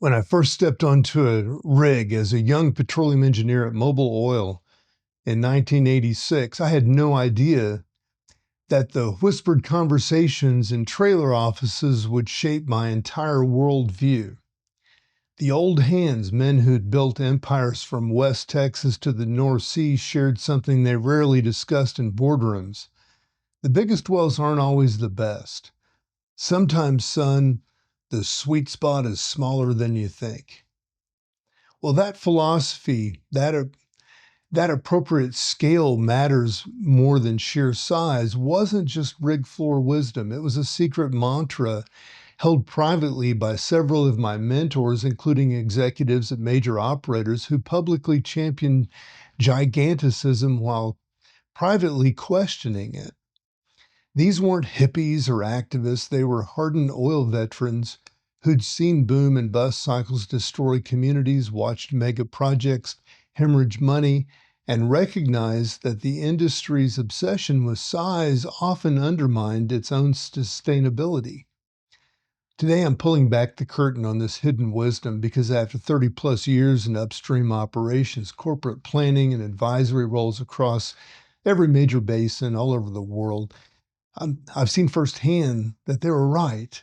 When I first stepped onto a rig as a young petroleum engineer at Mobil Oil in 1986, I had no idea that the whispered conversations in trailer offices would shape my entire worldview. The old hands, men who'd built empires from West Texas to the North Sea, shared something they rarely discussed in boardrooms. The biggest wells aren't always the best. Sometimes, son, the sweet spot is smaller than you think. Well, that philosophy, that appropriate scale matters more than sheer size, wasn't just rig floor wisdom. It was a secret mantra held privately by several of my mentors, including executives at major operators who publicly championed gigantism while privately questioning it. These weren't hippies or activists. They were hardened oil veterans who'd seen boom and bust cycles destroy communities, watched mega projects hemorrhage money, and recognized that the industry's obsession with size often undermined its own sustainability. Today, I'm pulling back the curtain on this hidden wisdom because after 30 plus years in upstream operations, corporate planning, and advisory roles across every major basin all over the world, I've seen firsthand that they were right.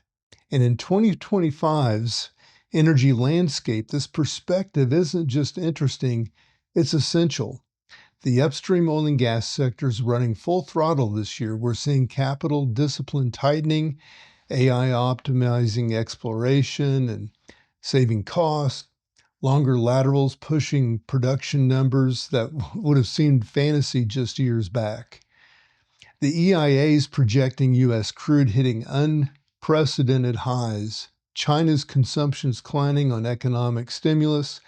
And in 2025's energy landscape, this perspective isn't just interesting, it's essential. The upstream oil and gas sector is running full throttle this year. We're seeing capital discipline tightening, AI optimizing exploration and saving costs, longer laterals pushing production numbers that would have seemed fantasy just years back. The EIA is projecting U.S. crude hitting unprecedented highs. China's consumption is declining on economic stimulus.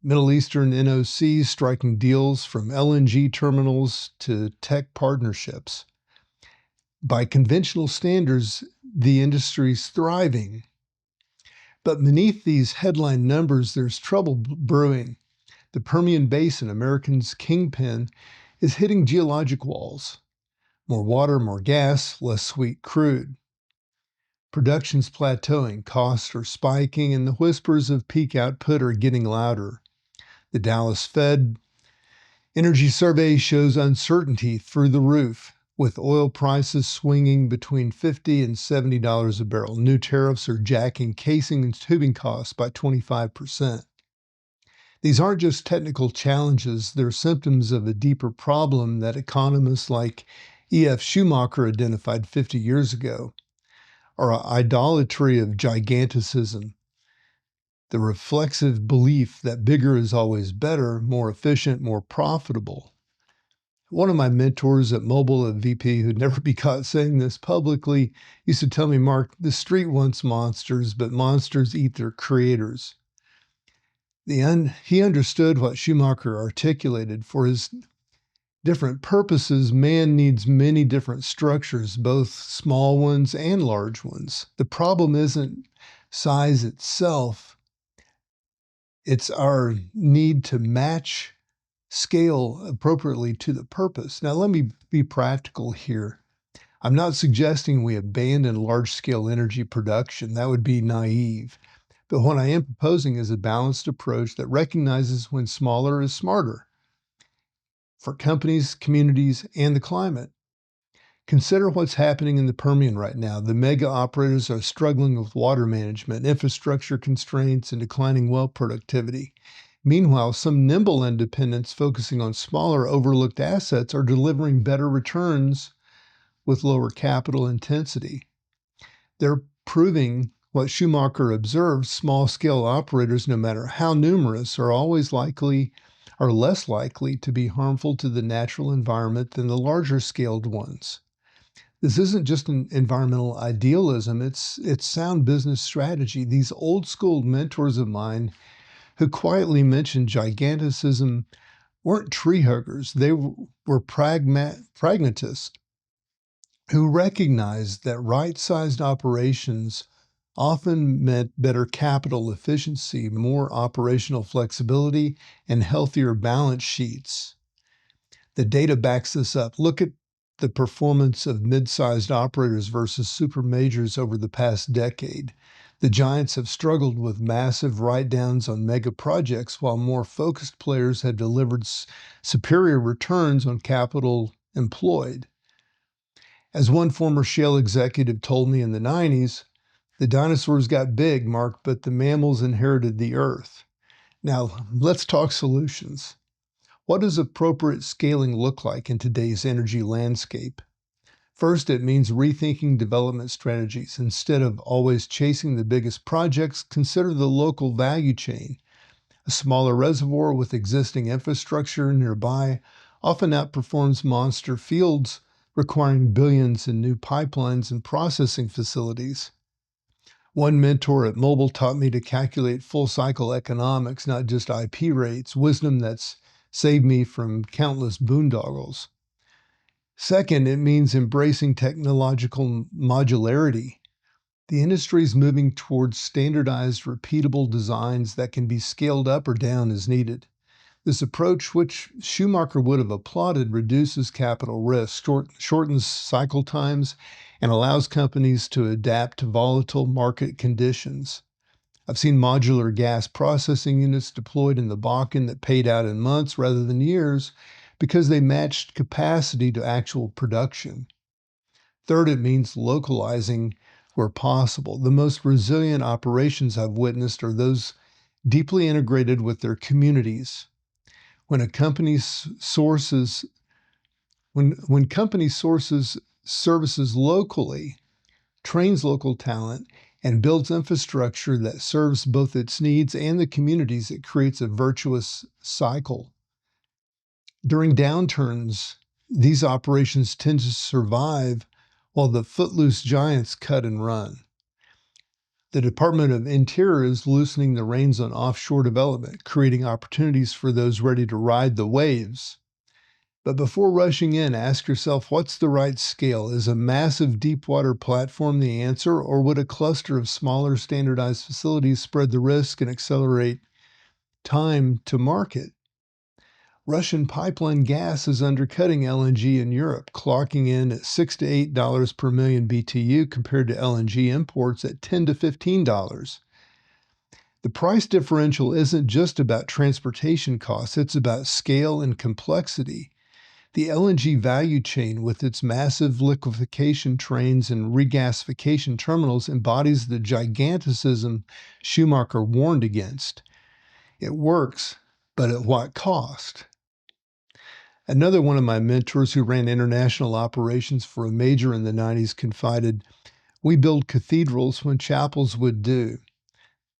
Middle Eastern NOCs striking deals from LNG terminals to tech partnerships. By conventional standards, the industry's thriving. But beneath these headline numbers, there's trouble brewing. The Permian Basin, America's kingpin, is hitting geologic walls. More water, more gas, less sweet crude. Production's plateauing, costs are spiking, and the whispers of peak output are getting louder. The Dallas Fed Energy Survey shows uncertainty through the roof, with oil prices swinging between $50 and $70 a barrel. New tariffs are jacking casing and tubing costs by 25%. These aren't just technical challenges, they're symptoms of a deeper problem that economists like E.F. Schumacher identified 50 years ago, our idolatry of gigantism, the reflexive belief that bigger is always better, more efficient, more profitable. One of my mentors at Mobil, a VP who'd never be caught saying this publicly, used to tell me, Mark, the street wants monsters, but monsters eat their creators. He understood what Schumacher articulated. For his different purposes, man needs many different structures, both small ones and large ones. The problem isn't size itself, it's our need to match scale appropriately to the purpose. Now, let me be practical here. I'm not suggesting we abandon large-scale energy production. That would be naive. But what I am proposing is a balanced approach that recognizes when smaller is smarter for companies, communities, and the climate. Consider what's happening in the Permian right now. The mega operators are struggling with water management, infrastructure constraints, and declining well productivity. Meanwhile, some nimble independents focusing on smaller, overlooked assets are delivering better returns with lower capital intensity. They're proving what Schumacher observed: small-scale operators, no matter how numerous, are less likely to be harmful to the natural environment than the larger-scaled ones. This isn't just an environmental idealism, it's sound business strategy. These old-school mentors of mine who quietly mentioned gigantism weren't tree huggers. They were pragmatists who recognized that right-sized operations often meant better capital efficiency, more operational flexibility, and healthier balance sheets. The data backs this up. Look at the performance of mid-sized operators versus super majors over the past decade. The giants have struggled with massive write-downs on mega projects, while more focused players have delivered superior returns on capital employed. As one former shale executive told me in the 90s, the dinosaurs got big, Mark, but the mammals inherited the earth. Now, let's talk solutions. What does appropriate scaling look like in today's energy landscape? First, it means rethinking development strategies. Instead of always chasing the biggest projects, consider the local value chain. A smaller reservoir with existing infrastructure nearby often outperforms monster fields requiring billions in new pipelines and processing facilities. One mentor at Mobile taught me to calculate full cycle economics, not just IP rates, wisdom that's saved me from countless boondoggles. Second, it means embracing technological modularity. The industry is moving towards standardized, repeatable designs that can be scaled up or down as needed. This approach, which Schumacher would have applauded, reduces capital risk, shortens cycle times, and allows companies to adapt to volatile market conditions. I've seen modular gas processing units deployed in the Bakken that paid out in months rather than years because they matched capacity to actual production. Third, it means localizing where possible. The most resilient operations I've witnessed are those deeply integrated with their communities. When a company sources services locally, trains local talent, and builds infrastructure that serves both its needs and the communities, it creates a virtuous cycle. During downturns, these operations tend to survive while the footloose giants cut and run. The Department of Interior is loosening the reins on offshore development, creating opportunities for those ready to ride the waves. But before rushing in, ask yourself, what's the right scale? Is a massive deepwater platform the answer, or would a cluster of smaller standardized facilities spread the risk and accelerate time to market? Russian pipeline gas is undercutting LNG in Europe, clocking in at $6 to $8 per million BTU compared to LNG imports at $10 to $15. The price differential isn't just about transportation costs, it's about scale and complexity. The LNG value chain, with its massive liquefaction trains and regasification terminals, embodies the gigantism Schumacher warned against. It works, but at what cost? Another one of my mentors who ran international operations for a major in the 90s confided, "We build cathedrals when chapels would do."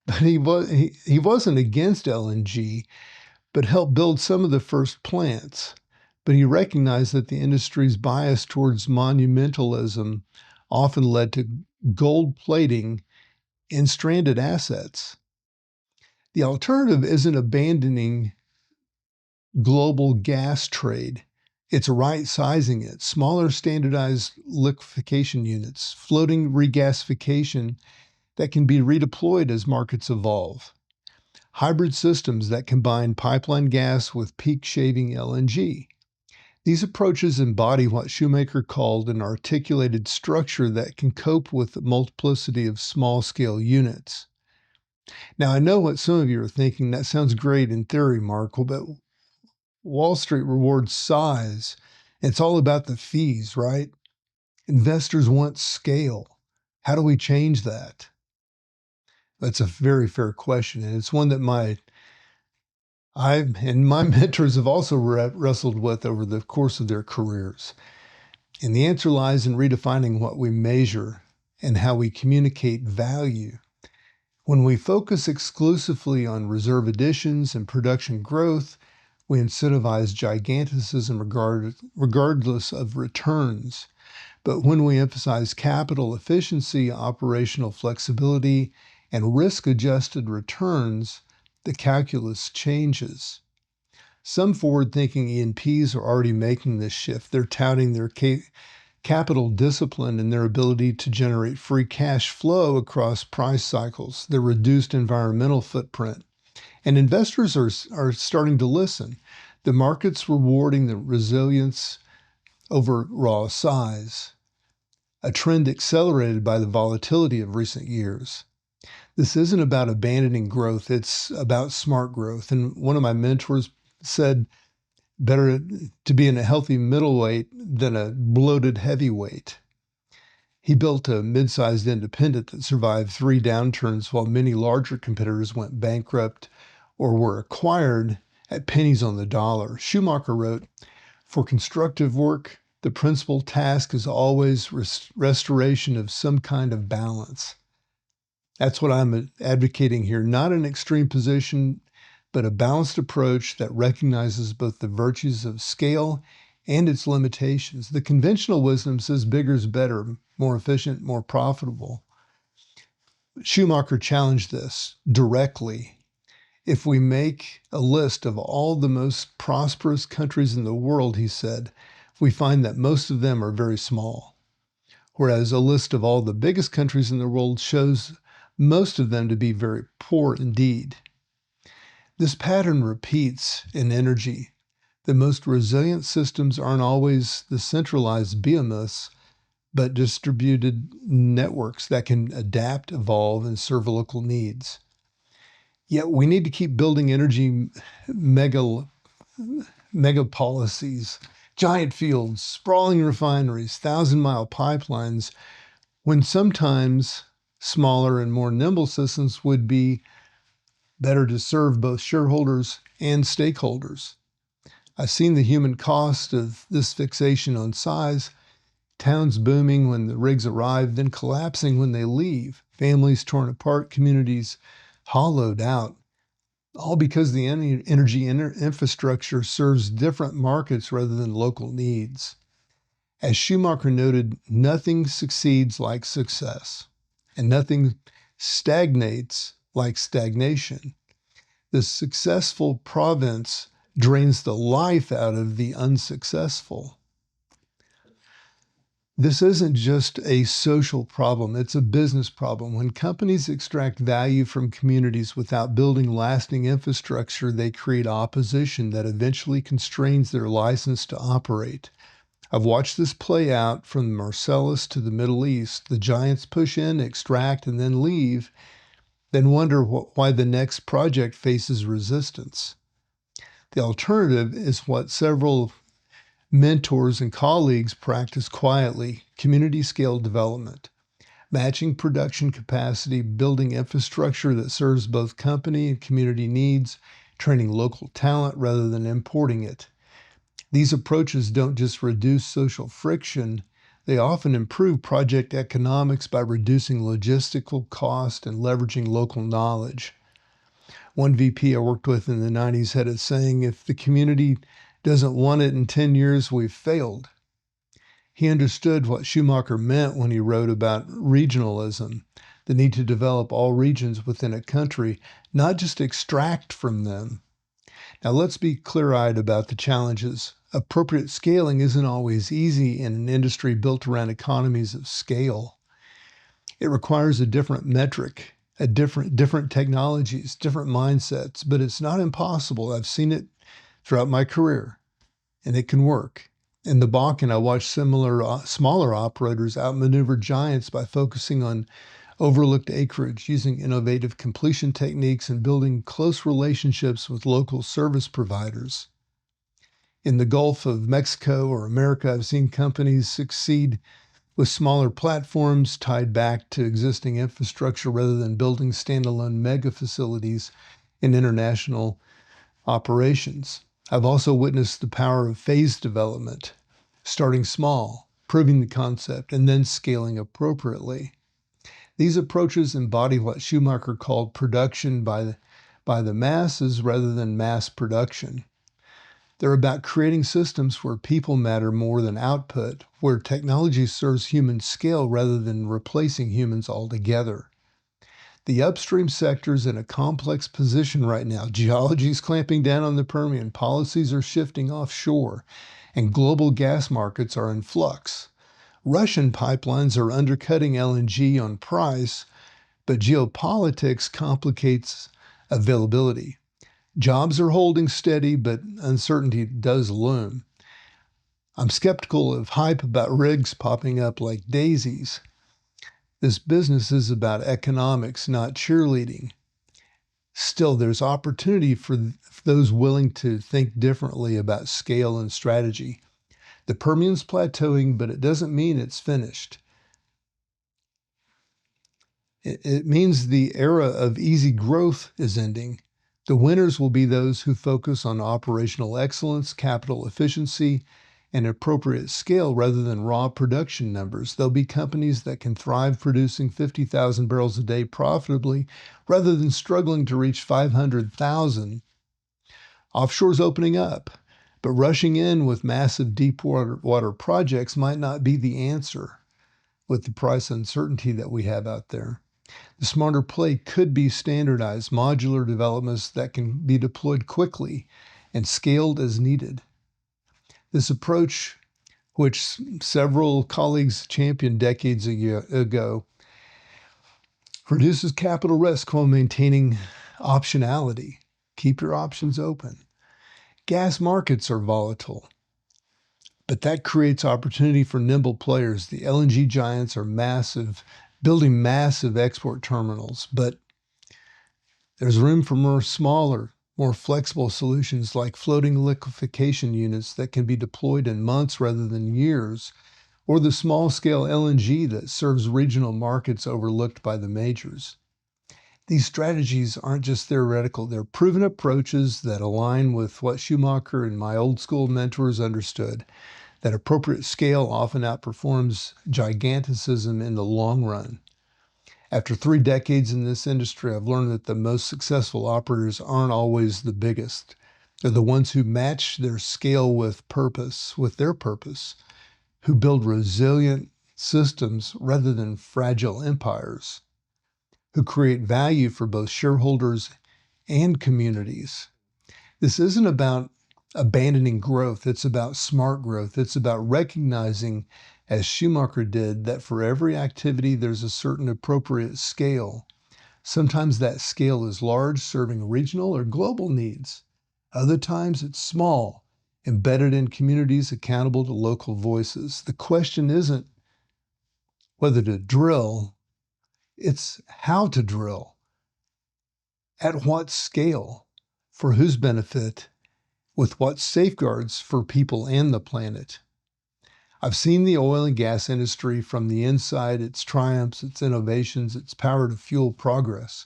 But he wasn't against LNG, but helped build some of the first plants. But he recognized that the industry's bias towards monumentalism often led to gold plating in stranded assets. The alternative isn't abandoning global gas trade. It's right sizing it. Smaller standardized liquefaction units, floating regasification that can be redeployed as markets evolve. Hybrid systems that combine pipeline gas with peak shaving LNG. These approaches embody what Schumacher called an articulated structure that can cope with the multiplicity of small-scale units. Now, I know what some of you are thinking. That sounds great in theory, Mark, but Wall Street rewards size. It's all about the fees, right? Investors want scale. How do we change that? That's a very fair question, and it's one that my mentors have also wrestled with over the course of their careers. And the answer lies in redefining what we measure and how we communicate value. When we focus exclusively on reserve additions and production growth, we incentivize gigantism regardless of returns. But when we emphasize capital efficiency, operational flexibility, and risk-adjusted returns, the calculus changes. Some forward-thinking E&Ps are already making this shift. They're touting their capital discipline and their ability to generate free cash flow across price cycles, their reduced environmental footprint. And investors are starting to listen. The market's rewarding the resilience over raw size, a trend accelerated by the volatility of recent years. This isn't about abandoning growth, it's about smart growth. And one of my mentors said, better to be in a healthy middleweight than a bloated heavyweight. He built a mid-sized independent that survived 3 downturns while many larger competitors went bankrupt or were acquired at pennies on the dollar. Schumacher wrote, "For constructive work, the principal task is always restoration of some kind of balance." That's what I'm advocating here, not an extreme position, but a balanced approach that recognizes both the virtues of scale and its limitations. The conventional wisdom says bigger is better, more efficient, more profitable. Schumacher challenged this directly. If we make a list of all the most prosperous countries in the world, he said, we find that most of them are very small, whereas a list of all the biggest countries in the world shows most of them to be very poor indeed. This pattern repeats in energy. The most resilient systems aren't always the centralized behemoths, but distributed networks that can adapt, evolve, and serve local needs. Yet we need to keep building energy mega policies, giant fields, sprawling refineries, 1,000-mile pipelines, when sometimes smaller and more nimble systems would be better to serve both shareholders and stakeholders. I've seen the human cost of this fixation on size, towns booming when the rigs arrive, then collapsing when they leave, families torn apart, communities hollowed out, all because the energy infrastructure serves different markets rather than local needs. As Schumacher noted, nothing succeeds like success, and nothing stagnates like stagnation. The successful province drains the life out of the unsuccessful. This isn't just a social problem, it's a business problem. When companies extract value from communities without building lasting infrastructure, they create opposition that eventually constrains their license to operate. I've watched this play out from the Marcellus to the Middle East. The giants push in, extract, and then leave, then wonder why the next project faces resistance. The alternative is what several mentors and colleagues practice quietly: community-scale development, matching production capacity, building infrastructure that serves both company and community needs, training local talent rather than importing it. These approaches don't just reduce social friction, they often improve project economics by reducing logistical cost and leveraging local knowledge. One VP I worked with in the 90s had a saying, "If the community doesn't want it in 10 years, we've failed." He understood what Schumacher meant when he wrote about regionalism, the need to develop all regions within a country, not just extract from them. Now let's be clear-eyed about the challenges. Appropriate scaling isn't always easy in an industry built around economies of scale. It requires a different metric, different technologies, different mindsets, but it's not impossible. I've seen it throughout my career, and it can work. In the Bakken, I watched smaller operators outmaneuver giants by focusing on overlooked acreage, using innovative completion techniques, and building close relationships with local service providers. In the Gulf of Mexico or America, I've seen companies succeed with smaller platforms tied back to existing infrastructure rather than building standalone mega facilities in international operations. I've also witnessed the power of phased development, starting small, proving the concept, and then scaling appropriately. These approaches embody what Schumacher called production by the masses rather than mass production. They're about creating systems where people matter more than output, where technology serves human scale rather than replacing humans altogether. The upstream sector is in a complex position right now. Geology is clamping down on the Permian, policies are shifting offshore, and global gas markets are in flux. Russian pipelines are undercutting LNG on price, but geopolitics complicates availability. Jobs are holding steady, but uncertainty does loom. I'm skeptical of hype about rigs popping up like daisies. This business is about economics, not cheerleading. Still, there's opportunity for those willing to think differently about scale and strategy. The Permian's plateauing, but it doesn't mean it's finished. It means the era of easy growth is ending. The winners will be those who focus on operational excellence, capital efficiency, and appropriate scale rather than raw production numbers. There'll be companies that can thrive producing 50,000 barrels a day profitably rather than struggling to reach 500,000. Offshore's opening up, but rushing in with massive deep water projects might not be the answer with the price uncertainty that we have out there. The smarter play could be standardized modular developments that can be deployed quickly and scaled as needed. This approach, which several colleagues championed decades ago, reduces capital risk while maintaining optionality. Keep your options open. Gas markets are volatile, but that creates opportunity for nimble players. The LNG giants are building massive export terminals, but there's room for more smaller, more flexible solutions like floating liquefaction units that can be deployed in months rather than years, or the small-scale LNG that serves regional markets overlooked by the majors. These strategies aren't just theoretical, they're proven approaches that align with what Schumacher and my old school mentors understood, that appropriate scale often outperforms gigantism in the long run. After 3 decades in this industry, I've learned that the most successful operators aren't always the biggest. They're the ones who match their scale with their purpose, who build resilient systems rather than fragile empires, who create value for both shareholders and communities. This isn't about abandoning growth. It's about smart growth. It's about recognizing, as Schumacher did, that for every activity, there's a certain appropriate scale. Sometimes that scale is large, serving regional or global needs. Other times it's small, embedded in communities accountable to local voices. The question isn't whether to drill, it's how to drill, at what scale, for whose benefit, with what safeguards for people and the planet. I've seen the oil and gas industry from the inside, its triumphs, its innovations, its power to fuel progress.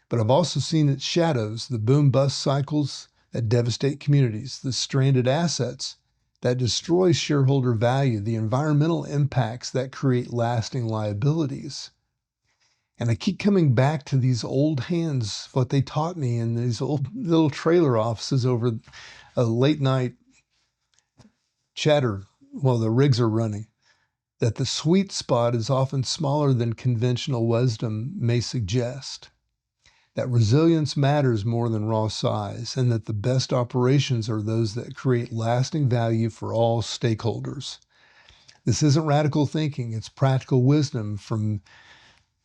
But I've also seen its shadows, the boom-bust cycles that devastate communities, the stranded assets that destroy shareholder value, the environmental impacts that create lasting liabilities. And I keep coming back to these old hands, what they taught me in these old little trailer offices over a late night chatter while the rigs are running, that the sweet spot is often smaller than conventional wisdom may suggest, that resilience matters more than raw size, and that the best operations are those that create lasting value for all stakeholders. This isn't radical thinking, it's practical wisdom from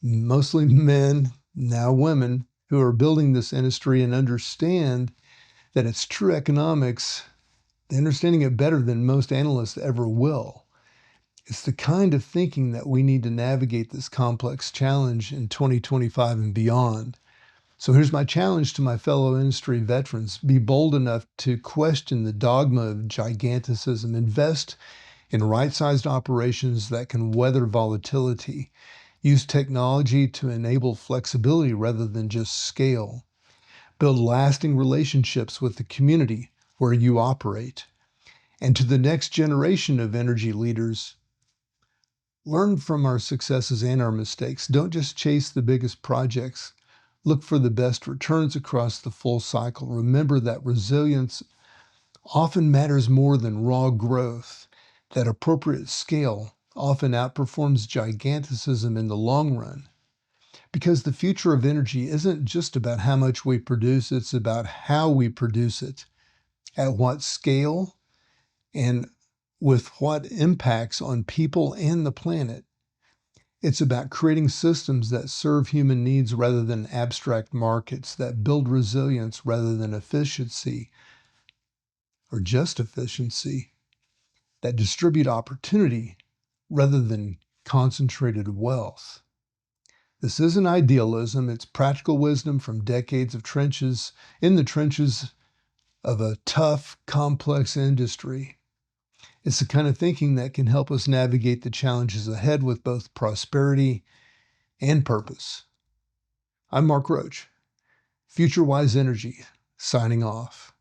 mostly men, now women, who are building this industry and understand that it's true economics. They're understanding it better than most analysts ever will. It's the kind of thinking that we need to navigate this complex challenge in 2025 and beyond. So here's my challenge to my fellow industry veterans. Be bold enough to question the dogma of gigantism. Invest in right-sized operations that can weather volatility. Use technology to enable flexibility rather than just scale. Build lasting relationships with the community where you operate. And to the next generation of energy leaders, learn from our successes and our mistakes. Don't just chase the biggest projects. Look for the best returns across the full cycle. Remember that resilience often matters more than raw growth. That appropriate scale often outperforms gigantism in the long run. Because the future of energy isn't just about how much we produce, it's about how we produce it, at what scale, and with what impacts on people and the planet. It's about creating systems that serve human needs rather than abstract markets, that build resilience rather than efficiency, or just efficiency. that distribute opportunity rather than concentrated wealth. This isn't idealism, it's practical wisdom from decades of in the trenches of a tough, complex industry. It's the kind of thinking that can help us navigate the challenges ahead with both prosperity and purpose. I'm Mark Roach, Future Wise Energy, signing off.